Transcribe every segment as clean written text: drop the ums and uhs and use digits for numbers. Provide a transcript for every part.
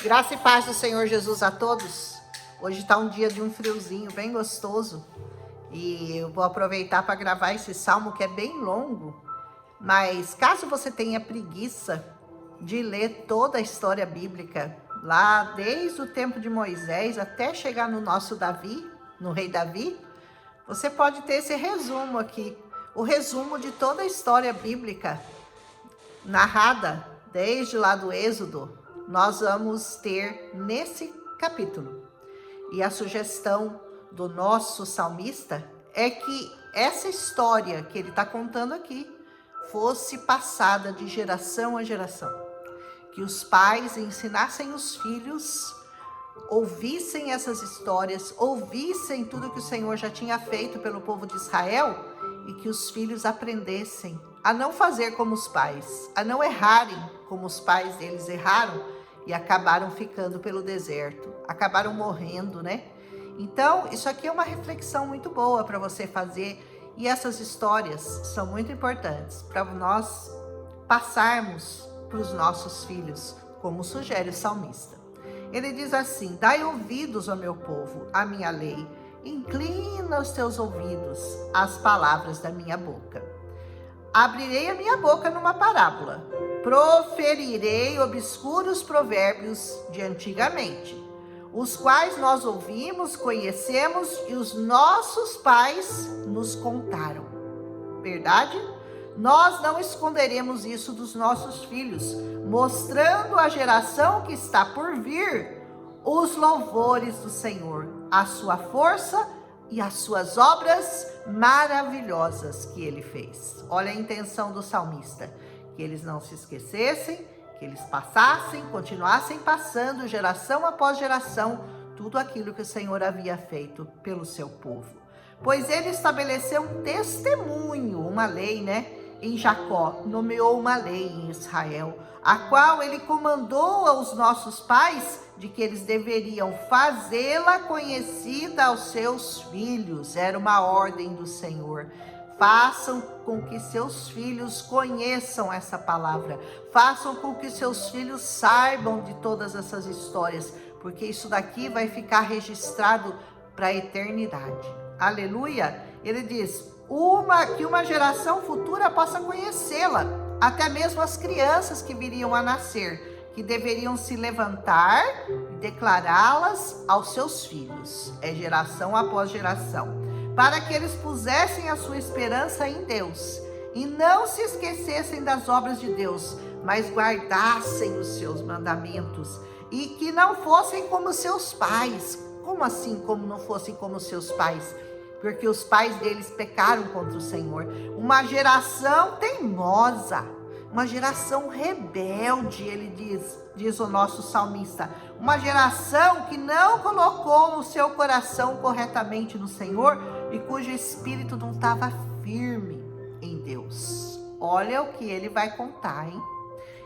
Graça e paz do Senhor Jesus a todos. Hoje está um dia de um friozinho bem gostoso e eu vou aproveitar para gravar esse salmo que é bem longo, mas caso você tenha preguiça de ler toda a história bíblica, lá desde o tempo de Moisés até chegar no nosso Davi, no rei Davi, você pode ter esse resumo aqui, o resumo de toda a história bíblica narrada desde lá do Êxodo. Nós vamos ter nesse capítulo. E a sugestão do nosso salmista é que essa história que ele está contando aqui fosse passada de geração a geração. Que os pais ensinassem os filhos, ouvissem essas histórias, ouvissem tudo que o Senhor já tinha feito pelo povo de Israel e que os filhos aprendessem a não fazer como os pais, a não errarem como os pais deles erraram e acabaram ficando pelo deserto, acabaram morrendo, né? Então, isso aqui é uma reflexão muito boa para você fazer e essas histórias são muito importantes para nós passarmos para os nossos filhos, como sugere o salmista. Ele diz assim: dai ouvidos ao meu povo, à minha lei, inclina os teus ouvidos às palavras da minha boca. Abrirei a minha boca numa parábola, proferirei obscuros provérbios de antigamente, os quais nós ouvimos, conhecemos e os nossos pais nos contaram. Verdade? Nós não esconderemos isso dos nossos filhos, mostrando à geração que está por vir os louvores do Senhor, a sua força e as suas obras maravilhosas que ele fez. Olha a intenção do salmista, que eles não se esquecessem, que eles passassem, continuassem passando geração após geração, tudo aquilo que o Senhor havia feito pelo seu povo. Pois ele estabeleceu um testemunho, uma lei, né? Em Jacó, nomeou uma lei em Israel, a qual ele comandou aos nossos pais de que eles deveriam fazê-la conhecida aos seus filhos. Era uma ordem do Senhor. Façam com que seus filhos conheçam essa palavra. Façam com que seus filhos saibam de todas essas histórias, porque isso daqui vai ficar registrado para a eternidade. Aleluia! Ele diz: que uma geração futura possa conhecê-la, até mesmo as crianças que viriam a nascer, que deveriam se levantar e declará-las aos seus filhos. É geração após geração. Para que eles pusessem a sua esperança em Deus e não se esquecessem das obras de Deus, mas guardassem os seus mandamentos e que não fossem como seus pais. Como assim, como não fossem como seus pais? Porque os pais deles pecaram contra o Senhor. Uma geração teimosa, uma geração rebelde, ele diz o nosso salmista. Uma geração que não colocou o seu coração corretamente no Senhor e cujo espírito não estava firme em Deus. Olha o que ele vai contar, hein?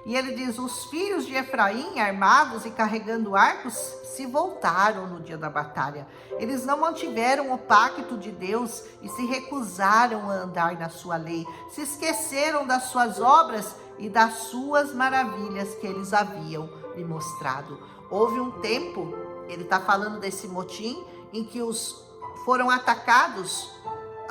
E ele diz: os filhos de Efraim, armados e carregando arcos, se voltaram no dia da batalha. Eles não mantiveram o pacto de Deus e se recusaram a andar na sua lei. Se esqueceram das suas obras e das suas maravilhas que eles haviam lhe mostrado. Houve um tempo, ele está falando desse motim, em que foram atacados,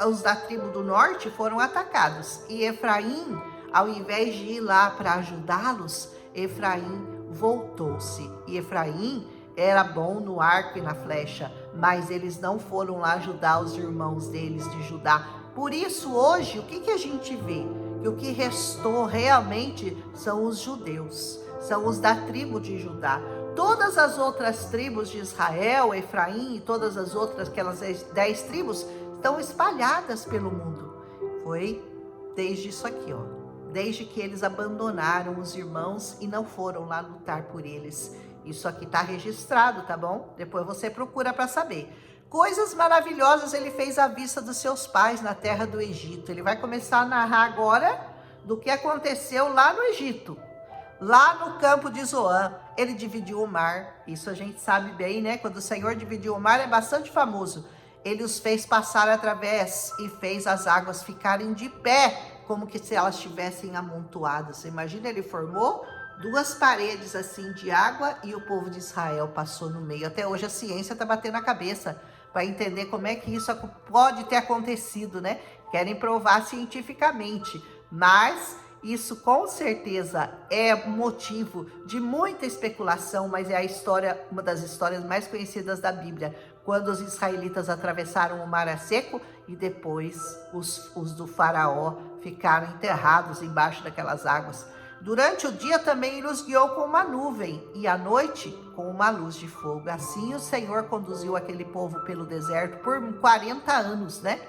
os da tribo do norte foram atacados. E Efraim, ao invés de ir lá para ajudá-los, Efraim voltou-se. E Efraim era bom no arco e na flecha, mas eles não foram lá ajudar os irmãos deles de Judá. Por isso, hoje, o que a gente vê? Que o que restou realmente são os judeus, são os da tribo de Judá. Todas as outras tribos de Israel, Efraim e todas as outras, aquelas 10 tribos, estão espalhadas pelo mundo. Foi desde isso aqui, ó. Desde que eles abandonaram os irmãos e não foram lá lutar por eles. Isso aqui está registrado, tá bom? Depois você procura para saber. Coisas maravilhosas ele fez à vista dos seus pais na terra do Egito. Ele vai começar a narrar agora do que aconteceu lá no Egito. Lá no campo de Zoan, ele dividiu o mar. Isso a gente sabe bem, né? Quando o Senhor dividiu o mar, é bastante famoso. Ele os fez passar através e fez as águas ficarem de pé, como que se elas estivessem amontoadas. Imagina, ele formou 2 paredes assim de água e o povo de Israel passou no meio. Até hoje a ciência está batendo a cabeça para entender como é que isso pode ter acontecido, né? Querem provar cientificamente, mas isso com certeza é motivo de muita especulação, mas é a história, uma das histórias mais conhecidas da Bíblia, quando os israelitas atravessaram o Mar Seco e depois os do faraó ficaram enterrados embaixo daquelas águas. Durante o dia também ele os guiou com uma nuvem e à noite com uma luz de fogo. Assim o Senhor conduziu aquele povo pelo deserto por 40 anos, né?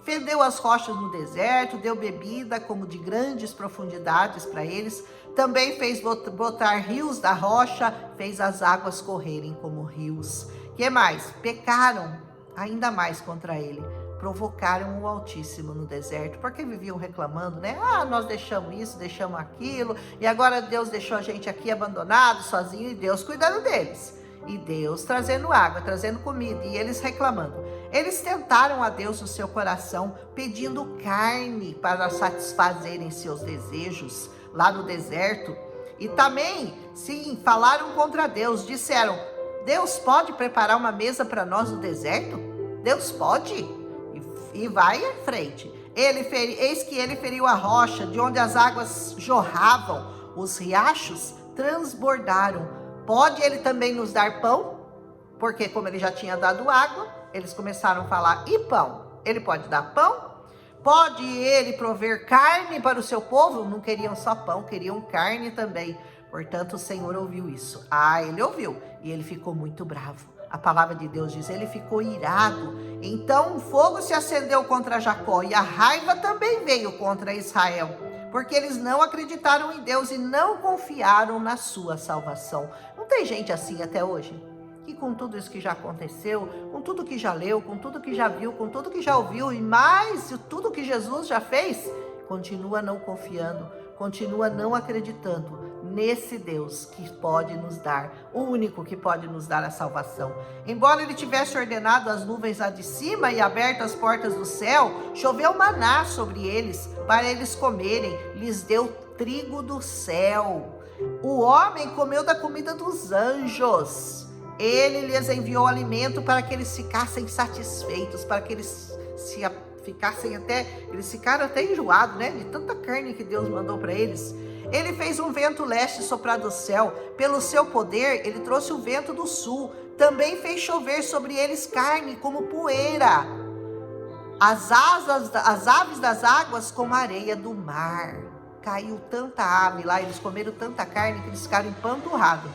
Fendeu as rochas no deserto, deu bebida como de grandes profundidades para eles. Também fez brotar rios da rocha, fez as águas correrem como rios. Que mais? Pecaram ainda mais contra ele. Provocaram o Altíssimo no deserto, porque viviam reclamando, né? Ah, nós deixamos isso, deixamos aquilo, e agora Deus deixou a gente aqui abandonado, sozinho, e Deus cuidando deles. E Deus trazendo água, trazendo comida, e eles reclamando. Eles tentaram a Deus no seu coração, pedindo carne para satisfazerem seus desejos lá no deserto. E também, sim, falaram contra Deus, disseram: Deus pode preparar uma mesa para nós no deserto? Deus pode? E vai em frente. Eis que ele feriu a rocha, de onde as águas jorravam, os riachos transbordaram. Pode ele também nos dar pão? Porque como ele já tinha dado água, eles começaram a falar: e pão? Ele pode dar pão? Pode ele prover carne para o seu povo? Não queriam só pão, queriam carne também. Portanto, o Senhor ouviu isso. Ah, ele ouviu. E ele ficou muito bravo. A palavra de Deus diz, ele ficou irado. Então o fogo se acendeu contra Jacó e a raiva também veio contra Israel, porque eles não acreditaram em Deus e não confiaram na sua salvação. Não tem gente assim até hoje? Que com tudo isso que já aconteceu, com tudo que já leu, com tudo que já viu, com tudo que já ouviu e mais tudo que Jesus já fez, continua não confiando, continua não acreditando nesse Deus que pode nos dar, o único que pode nos dar a salvação. Embora ele tivesse ordenado as nuvens lá de cima e aberto as portas do céu, choveu maná sobre eles, para eles comerem, lhes deu trigo do céu. O homem comeu da comida dos anjos. Ele lhes enviou alimento para que eles ficassem satisfeitos, para que eles eles ficaram até enjoados, né? De tanta carne que Deus mandou para eles. Ele fez um vento leste soprar do céu. Pelo seu poder, ele trouxe o vento do sul. Também fez chover sobre eles carne como poeira. As aves das águas como a areia do mar. Caiu tanta ave lá, eles comeram tanta carne que eles ficaram empanturrados.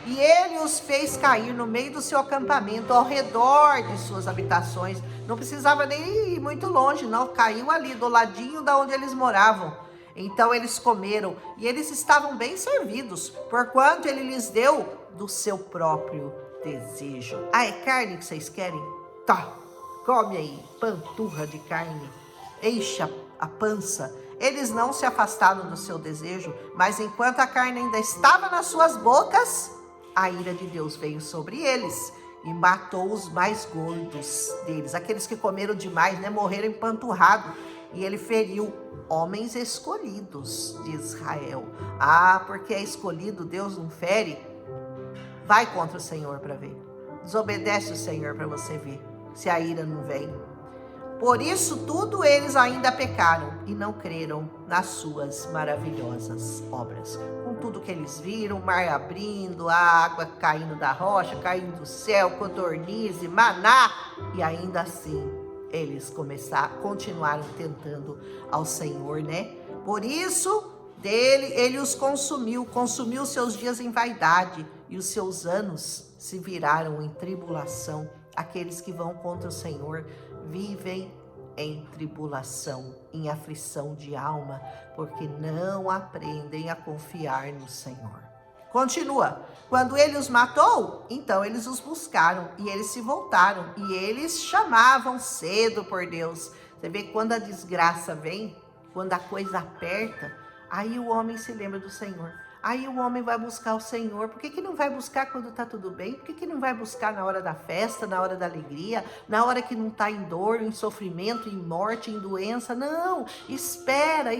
E ele os fez cair no meio do seu acampamento, ao redor de suas habitações. Não precisava nem ir muito longe, não. Caiu ali, do ladinho da onde eles moravam. Então eles comeram, e eles estavam bem servidos, porquanto ele lhes deu do seu próprio desejo. Ah, é carne que vocês querem? Tá, come aí, panturra de carne. Encha a pança. Eles não se afastaram do seu desejo, mas enquanto a carne ainda estava nas suas bocas, a ira de Deus veio sobre eles e matou os mais gordos deles. Aqueles que comeram demais, né, morreram empanturrados. E ele feriu homens escolhidos de Israel. Ah, porque é escolhido, Deus não fere? Vai contra o Senhor para ver. Desobedece o Senhor para você ver se a ira não vem. Por isso tudo eles ainda pecaram e não creram nas suas maravilhosas obras. Com tudo que eles viram, o mar abrindo, a água caindo da rocha, caindo do céu, codorniz, maná, e ainda assim eles continuaram tentando ao Senhor, né? Por isso, ele os consumiu seus dias em vaidade, e os seus anos se viraram em tribulação. Aqueles que vão contra o Senhor vivem em tribulação, em aflição de alma, porque não aprendem a confiar no Senhor. Continua. Quando ele os matou, então eles os buscaram e eles se voltaram e eles chamavam cedo por Deus. Você vê que quando a desgraça vem, quando a coisa aperta, aí o homem se lembra do Senhor. Aí o homem vai buscar o Senhor. Por que não vai buscar quando está tudo bem? Por que não vai buscar na hora da festa, na hora da alegria, na hora que não está em dor, em sofrimento, em morte, em doença? Não, espera,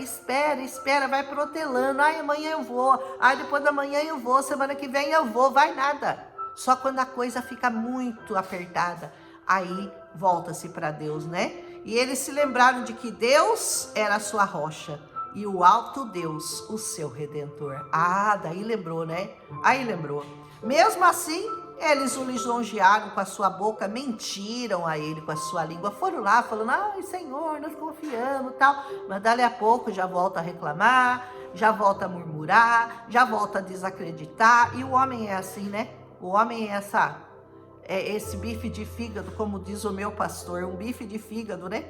vai protelando. Ai, amanhã eu vou, ai, depois da manhã eu vou, semana que vem eu vou, vai nada. Só quando a coisa fica muito apertada, aí volta-se para Deus, né? E eles se lembraram de que Deus era a sua rocha e o alto Deus, o seu Redentor. Ah, daí lembrou, né? Aí lembrou. Mesmo assim, eles o lisonjearam com a sua boca, mentiram a ele com a sua língua. Foram lá falando, ai, Senhor, nós confiamos e tal. Mas dali a pouco já volta a reclamar, já volta a murmurar, já volta a desacreditar. E o homem é assim, né? O homem é esse bife de fígado, como diz o meu pastor, um bife de fígado, né?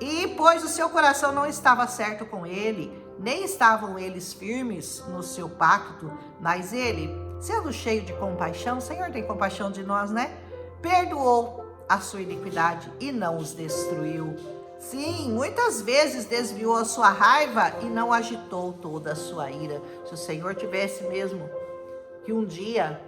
E pois o seu coração não estava certo com ele, nem estavam eles firmes no seu pacto, mas ele, sendo cheio de compaixão, o Senhor tem compaixão de nós, né? Perdoou a sua iniquidade e não os destruiu. Sim, muitas vezes desviou a sua raiva e não agitou toda a sua ira. Se o Senhor tivesse mesmo que um dia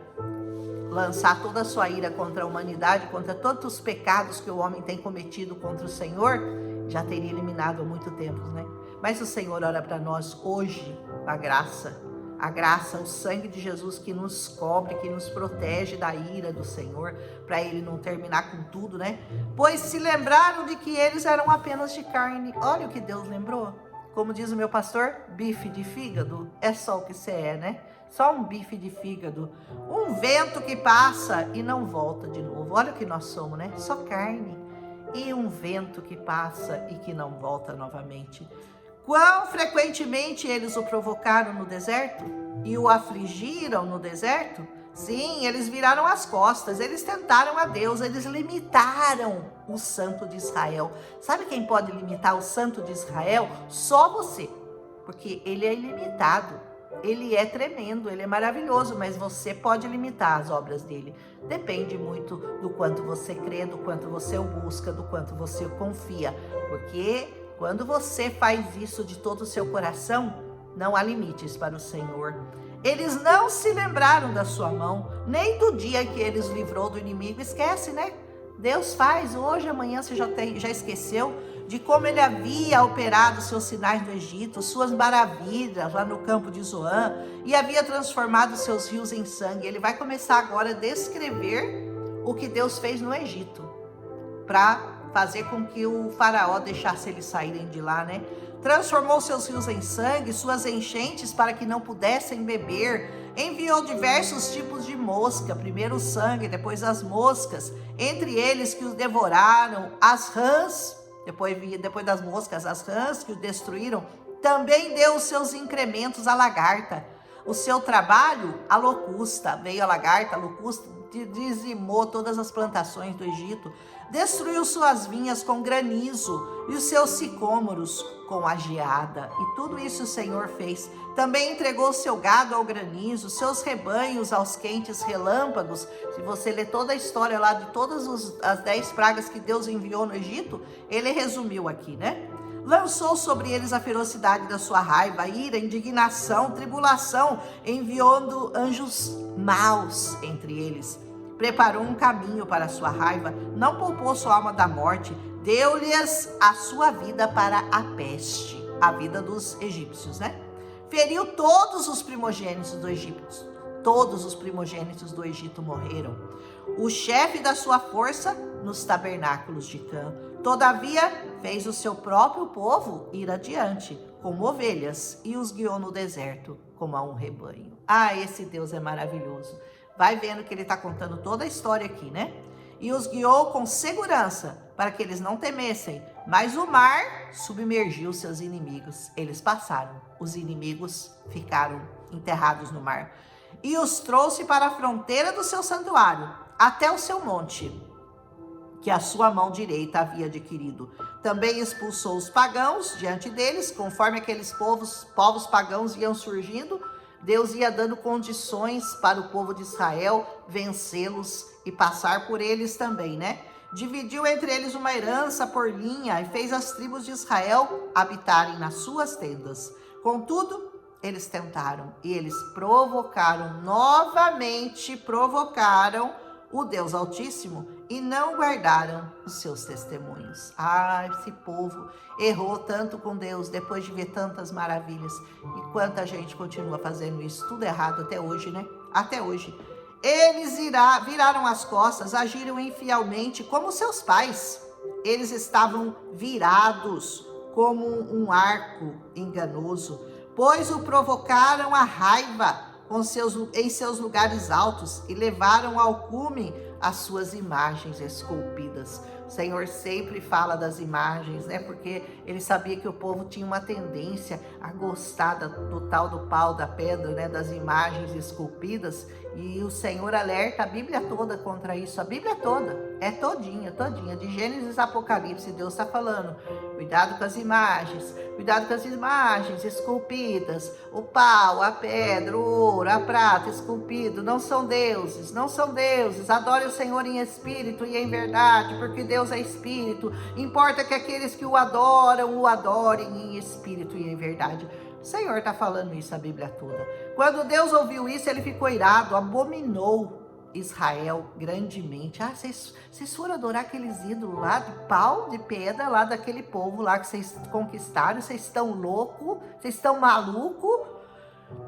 lançar toda a sua ira contra a humanidade, contra todos os pecados que o homem tem cometido contra o Senhor, já teria eliminado há muito tempo, né? Mas o Senhor olha para nós hoje, a graça, o sangue de Jesus que nos cobre, que nos protege da ira do Senhor, para ele não terminar com tudo, né? Pois se lembraram de que eles eram apenas de carne. Olha o que Deus lembrou. Como diz o meu pastor, bife de fígado é só o que você é, né? Só um bife de fígado, um vento que passa e não volta de novo. Olha o que nós somos, né? Só carne e um vento que passa e que não volta novamente. Quão frequentemente eles o provocaram no deserto e o afligiram no deserto? Sim, eles viraram as costas, eles tentaram a Deus, eles limitaram o Santo de Israel. Sabe quem pode limitar o Santo de Israel? Só você, porque ele é ilimitado. Ele é tremendo, ele é maravilhoso, mas você pode limitar as obras dele. Depende muito do quanto você crê, do quanto você o busca, do quanto você o confia. Porque quando você faz isso de todo o seu coração, não há limites para o Senhor. Eles não se lembraram da sua mão, nem do dia que eles livrou do inimigo. Esquece, né? Deus faz, hoje, amanhã você já esqueceu de como ele havia operado seus sinais no Egito, suas maravilhas lá no campo de Zoan, e havia transformado seus rios em sangue. Ele vai começar agora a descrever o que Deus fez no Egito, para fazer com que o faraó deixasse eles saírem de lá, né? Transformou seus rios em sangue, suas enchentes para que não pudessem beber. Enviou diversos tipos de mosca, primeiro o sangue, depois as moscas, entre eles que os devoraram, as rãs, depois das moscas, as rãs que o destruíram. Também deu os seus incrementos à lagarta. O seu trabalho, a locusta. Veio a lagarta, a locusta, dizimou todas as plantações do Egito. Destruiu suas vinhas com granizo e os seus sicômoros com a geada. E tudo isso o Senhor fez. Também entregou seu gado ao granizo, seus rebanhos aos quentes relâmpagos. Se você ler toda a história lá de todas as 10 pragas que Deus enviou no Egito, ele resumiu aqui, né? Lançou sobre eles a ferocidade da sua raiva, a ira, a indignação, tribulação, enviando anjos maus entre eles. Preparou um caminho para a sua raiva, não poupou sua alma da morte, deu-lhes a sua vida para a peste, a vida dos egípcios, né? Feriu todos os primogênitos do Egito. Todos os primogênitos do Egito morreram. O chefe da sua força nos tabernáculos de Cã. Todavia, fez o seu próprio povo ir adiante, como ovelhas, e os guiou no deserto, como a um rebanho. Ah, esse Deus é maravilhoso. Vai vendo que ele está contando toda a história aqui, né? E os guiou com segurança, para que eles não temessem. Mas o mar submergiu seus inimigos. Eles passaram. Os inimigos ficaram enterrados no mar. E os trouxe para a fronteira do seu santuário, até o seu monte, que a sua mão direita havia adquirido. Também expulsou os pagãos diante deles, conforme aqueles povos pagãos iam surgindo. Deus ia dando condições para o povo de Israel vencê-los e passar por eles também, né? Dividiu entre eles uma herança por linha e fez as tribos de Israel habitarem nas suas tendas. Contudo, eles tentaram e eles novamente provocaram o Deus Altíssimo e não guardaram os seus testemunhos. Ah, esse povo errou tanto com Deus depois de ver tantas maravilhas. E quanta gente continua fazendo isso, tudo errado até hoje, né? Até hoje. Eles viraram as costas, agiram infielmente como seus pais. Eles estavam virados como um arco enganoso, pois o provocaram a raiva em seus lugares altos e levaram ao cume as suas imagens esculpidas. O Senhor sempre fala das imagens, né? Porque ele sabia que o povo tinha uma tendência a gostar do tal do pau, da pedra, né? Das imagens esculpidas. E o Senhor alerta a Bíblia toda contra isso. A Bíblia toda, é todinha. De Gênesis a Apocalipse, Deus está falando. Cuidado com as imagens esculpidas. O pau, a pedra, o ouro, a prata esculpido não são deuses. Adore o Senhor em espírito e em verdade, porque Deus é espírito. Importa que aqueles que o adoram, o adorem em espírito e em verdade. O Senhor está falando isso a Bíblia toda. Quando Deus ouviu isso, ele ficou irado, abominou Israel grandemente. Ah, vocês foram adorar aqueles ídolos lá de pau, de pedra, lá daquele povo lá que vocês conquistaram. Vocês estão loucos? Vocês estão malucos?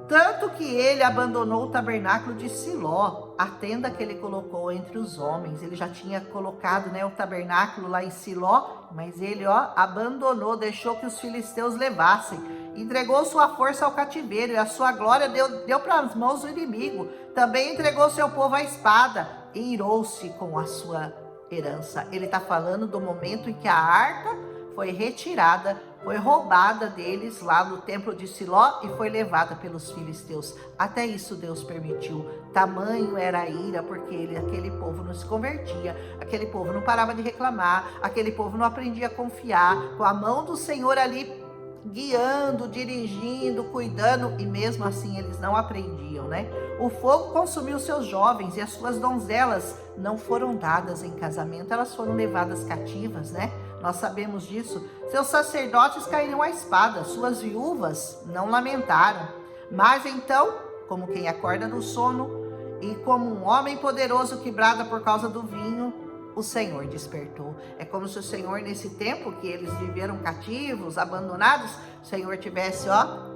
Tanto que ele abandonou o tabernáculo de Siló, a tenda que ele colocou entre os homens. Ele já tinha colocado, né, o tabernáculo lá em Siló, mas ele abandonou, deixou que os filisteus levassem. Entregou sua força ao cativeiro e a sua glória deu para as mãos do inimigo. Também entregou seu povo à espada e irou-se com a sua herança. Ele está falando do momento em que a arca foi retirada, foi roubada deles lá no templo de Siló e foi levada pelos filisteus. Até isso Deus permitiu. Tamanho era a ira, porque aquele povo não se convertia, aquele povo não parava de reclamar, aquele povo não aprendia a confiar, com a mão do Senhor ali guiando, dirigindo, cuidando, e mesmo assim eles não aprendiam, né? O fogo consumiu seus jovens e as suas donzelas não foram dadas em casamento, elas foram levadas cativas, né? Nós sabemos disso. Seus sacerdotes caíram à espada, suas viúvas não lamentaram. Mas então, como quem acorda do sono e como um homem poderoso que brada por causa do vinho, o Senhor despertou. É como se o Senhor, nesse tempo que eles viveram cativos, abandonados, o Senhor tivesse,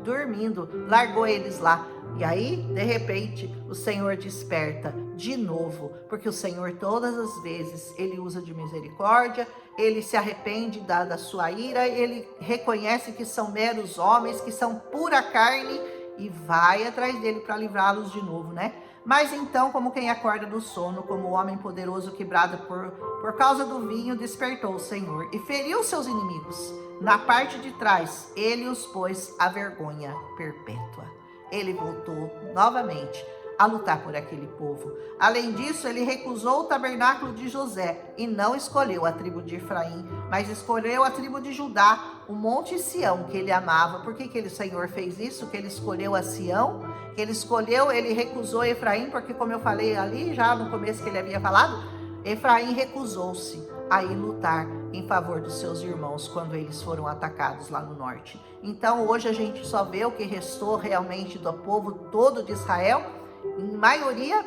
dormindo, largou eles lá. E aí, de repente, o Senhor desperta de novo, porque o Senhor, todas as vezes, ele usa de misericórdia, ele se arrepende da sua ira, ele reconhece que são meros homens, que são pura carne, e vai atrás dele para livrá-los de novo, né? Mas então, como quem acorda do sono, como o homem poderoso que brada por causa do vinho, despertou o Senhor e feriu seus inimigos. Na parte de trás, ele os pôs à vergonha perpétua. Ele voltou novamente a lutar por aquele povo. Além disso, ele recusou o tabernáculo de José e não escolheu a tribo de Efraim, mas escolheu a tribo de Judá, o monte Sião que ele amava. Por que o Senhor fez isso? Que ele escolheu a Sião, ele recusou Efraim, porque como eu falei ali já no começo que ele havia falado, Efraim recusou-se a ir lutar em favor dos seus irmãos quando eles foram atacados lá no norte. Então hoje a gente só vê o que restou realmente do povo todo de Israel, em maioria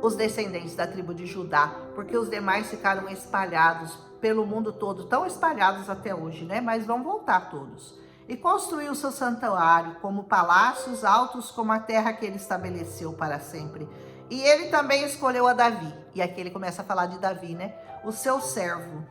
os descendentes da tribo de Judá, porque os demais ficaram espalhados pelo mundo todo, tão espalhados até hoje, né? Mas vão voltar todos. E construiu seu santuário como palácios altos como a terra que ele estabeleceu para sempre. E ele também escolheu a Davi, e aqui ele começa a falar de Davi, né? O seu servo,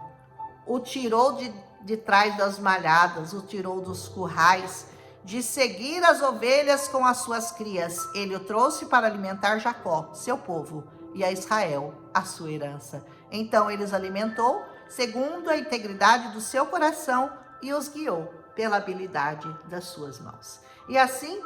o tirou de trás das malhadas, o tirou dos currais, de seguir as ovelhas com as suas crias. Ele o trouxe para alimentar Jacó, seu povo, e a Israel, a sua herança. Então ele os alimentou segundo a integridade do seu coração e os guiou pela habilidade das suas mãos. E assim,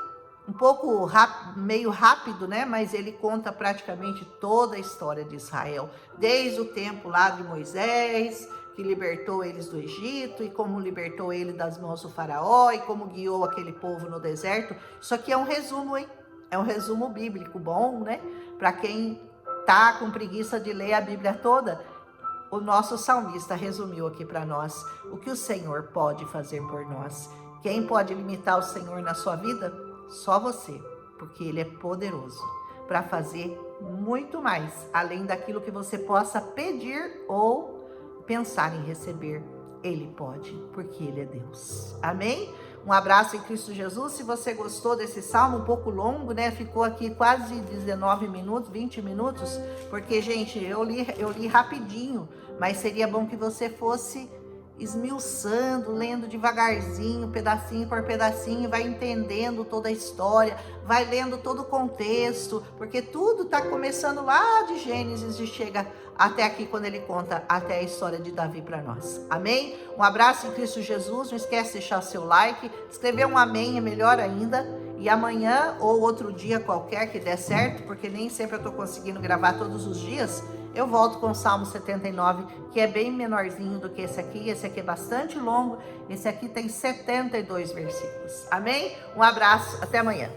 um pouco meio rápido, né? Mas ele conta praticamente toda a história de Israel, desde o tempo lá de Moisés, que libertou eles do Egito, e como libertou ele das mãos do faraó, e como guiou aquele povo no deserto. Isso aqui é um resumo, hein? É um resumo bíblico bom, né? Para quem tá com preguiça de ler a Bíblia toda, o nosso salmista resumiu aqui para nós o que o Senhor pode fazer por nós. Quem pode limitar o Senhor na sua vida? Só você, porque Ele é poderoso para fazer muito mais, além daquilo que você possa pedir ou pensar em receber. Ele pode, porque Ele é Deus. Amém? Um abraço em Cristo Jesus. Se você gostou desse salmo, um pouco longo, né? Ficou aqui quase 19 minutos, 20 minutos, porque, gente, eu li rapidinho, mas seria bom que você fosse esmiuçando, lendo devagarzinho, pedacinho por pedacinho, vai entendendo toda a história, vai lendo todo o contexto, porque tudo está começando lá de Gênesis e chega até aqui quando ele conta até a história de Davi para nós. Amém? Um abraço em Cristo Jesus, não esquece de deixar o seu like, escrever um amém é melhor ainda, e amanhã ou outro dia qualquer que der certo, porque nem sempre eu estou conseguindo gravar todos os dias, eu volto com o Salmo 79, que é bem menorzinho do que esse aqui é bastante longo, esse aqui tem 72 versículos. Amém? Um abraço, até amanhã.